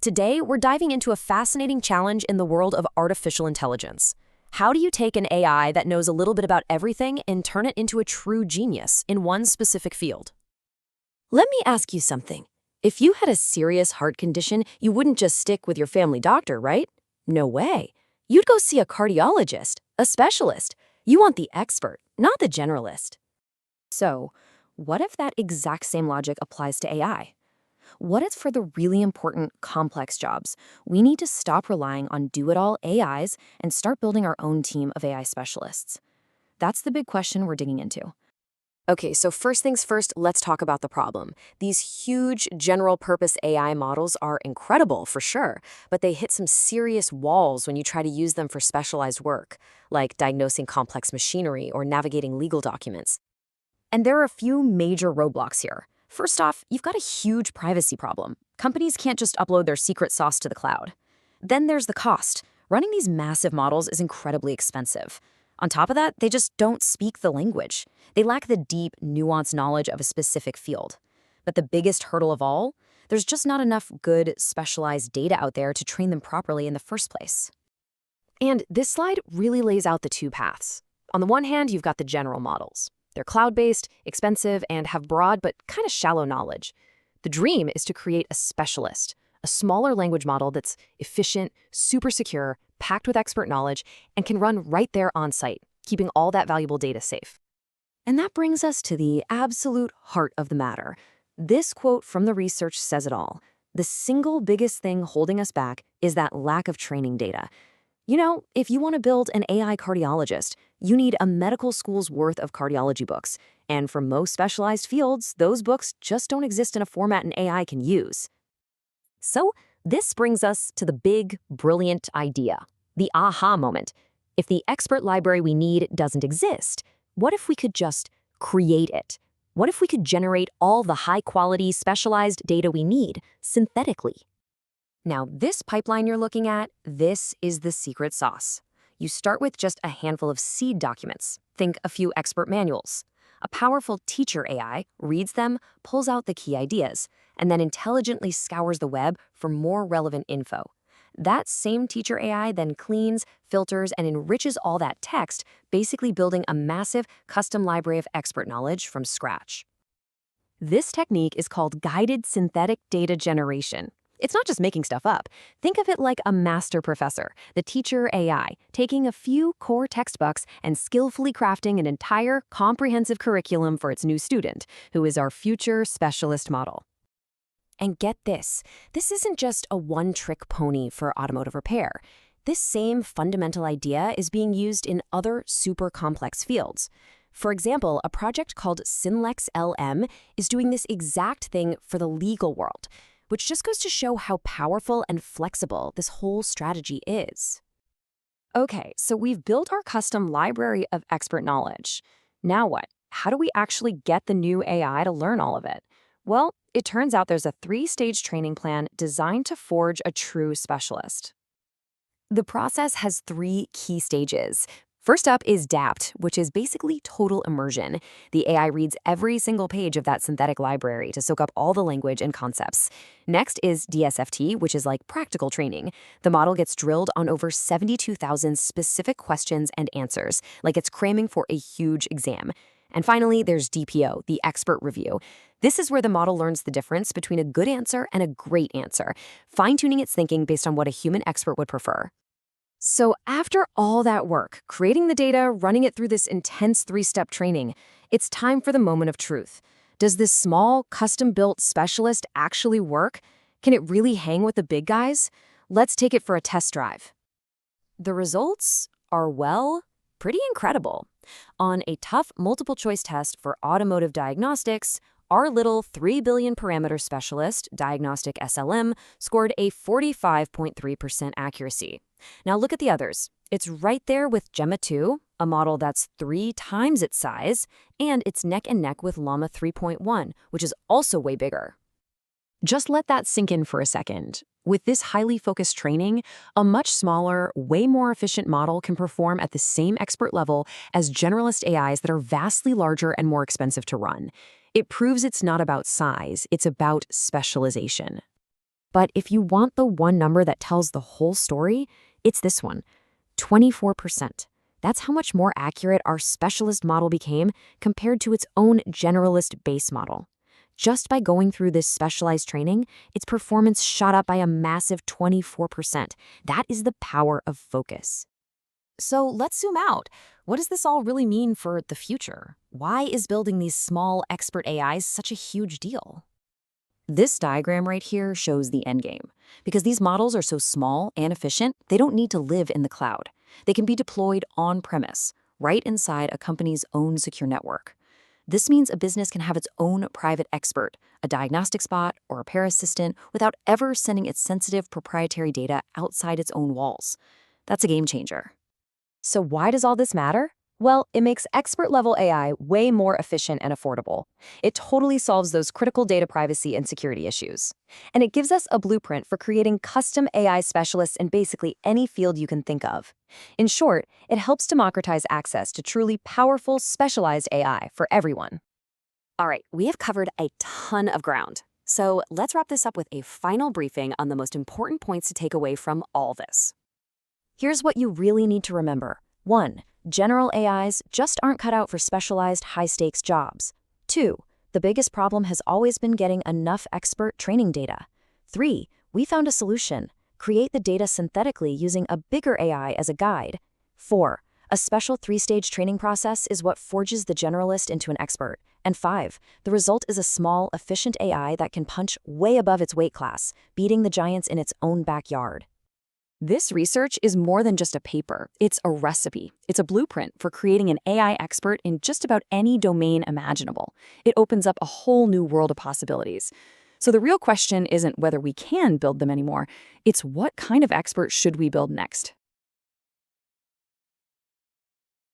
Today, we're diving into a fascinating challenge in the world of artificial intelligence. How do you take an AI that knows a little bit about everything and turn it into a true genius in one specific field? Let me ask you something. If you had a serious heart condition, you wouldn't just stick with your family doctor, right? No way. You'd go see a cardiologist, a specialist. You want the expert, not the generalist. So, what if that exact same logic applies to AI? What if for the really important, complex jobs, we need to stop relying on do-it-all AIs and start building our own team of AI specialists? That's the big question we're digging into. Okay, so first things first, let's talk about the problem. These huge general-purpose AI models are incredible, for sure, but they hit some serious walls when you try to use them for specialized work, like diagnosing complex machinery or navigating legal documents. And there are a few major roadblocks here. First off, you've got a huge privacy problem. Companies can't just upload their secret sauce to the cloud. Then there's the cost. Running these massive models is incredibly expensive. On top of that, they just don't speak the language. They lack the deep, nuanced knowledge of a specific field. But the biggest hurdle of all, there's just not enough good, specialized data out there to train them properly in the first place. And this slide really lays out the two paths. On the one hand, you've got the general models. They're cloud-based, expensive, and have broad but kind of shallow knowledge. The dream is to create a specialist, a smaller language model that's efficient, super secure, packed with expert knowledge, and can run right there on site, keeping all that valuable data safe. And that brings us to the absolute heart of the matter. This quote from the research says it all. The single biggest thing holding us back is that lack of training data. You know, if you want to build an AI cardiologist, you need a medical school's worth of cardiology books. And for most specialized fields, those books just don't exist in a format an AI can use. So this brings us to the big, brilliant idea, the aha moment. If the expert library we need doesn't exist, what if we could just create it? What if we could generate all the high-quality, specialized data we need synthetically? Now, this pipeline you're looking at, this is the secret sauce. You start with just a handful of seed documents. Think a few expert manuals. A powerful teacher AI reads them, pulls out the key ideas, and then intelligently scours the web for more relevant info. That same teacher AI then cleans, filters, and enriches all that text, basically building a massive custom library of expert knowledge from scratch. This technique is called guided synthetic data generation. It's not just making stuff up. Think of it like a master professor, the teacher AI, taking a few core textbooks and skillfully crafting an entire comprehensive curriculum for its new student, who is our future specialist model. And get this isn't just a one-trick pony for automotive repair. This same fundamental idea is being used in other super complex fields. For example, a project called Synlex LM is doing this exact thing for the legal world, which just goes to show how powerful and flexible this whole strategy is. Okay, so we've built our custom library of expert knowledge. Now what? How do we actually get the new AI to learn all of it? Well, it turns out there's a 3-stage training plan designed to forge a true specialist. The process has 3 key stages. First up is DAPT, which is basically total immersion. The AI reads every single page of that synthetic library to soak up all the language and concepts. Next is DSFT, which is like practical training. The model gets drilled on over 72,000 specific questions and answers, like it's cramming for a huge exam. And finally, there's DPO, the expert review. This is where the model learns the difference between a good answer and a great answer, fine-tuning its thinking based on what a human expert would prefer. So after all that work, creating the data, running it through this intense 3-step training, it's time for the moment of truth. Does this small, custom-built specialist actually work? Can it really hang with the big guys? Let's take it for a test drive. The results are, well, pretty incredible. On a tough multiple-choice test for automotive diagnostics, our little 3 billion parameter specialist, diagnostic SLM, scored a 45.3% accuracy. Now look at the others. It's right there with Gemma 2, a model that's 3 times its size, and it's neck and neck with Llama 3.1, which is also way bigger. Just let that sink in for a second. With this highly focused training, a much smaller, way more efficient model can perform at the same expert level as generalist AIs that are vastly larger and more expensive to run. It proves it's not about size, it's about specialization. But if you want the one number that tells the whole story, it's this one, 24%. That's how much more accurate our specialist model became compared to its own generalist base model. Just by going through this specialized training, its performance shot up by a massive 24%. That is the power of focus. So let's zoom out. What does this all really mean for the future? Why is building these small expert AIs such a huge deal? This diagram right here shows the endgame. Because these models are so small and efficient, they don't need to live in the cloud. They can be deployed on-premise, right inside a company's own secure network. This means a business can have its own private expert, a diagnostic spot, or a repair assistant without ever sending its sensitive proprietary data outside its own walls. That's a game changer. So why does all this matter? Well, it makes expert-level AI way more efficient and affordable. It totally solves those critical data privacy and security issues. And it gives us a blueprint for creating custom AI specialists in basically any field you can think of. In short, it helps democratize access to truly powerful, specialized AI for everyone. All right, we have covered a ton of ground. So let's wrap this up with a final briefing on the most important points to take away from all this. Here's what you really need to remember. 1. General AIs just aren't cut out for specialized, high-stakes jobs. 2. The biggest problem has always been getting enough expert training data. 3. We found a solution. Create the data synthetically using a bigger AI as a guide. 4. A special 3-stage training process is what forges the generalist into an expert. And 5. The result is a small, efficient AI that can punch way above its weight class, beating the giants in its own backyard. This research is more than just a paper. It's a recipe. It's a blueprint for creating an AI expert in just about any domain imaginable. It opens up a whole new world of possibilities. So the real question isn't whether we can build them anymore. It's what kind of expert should we build next?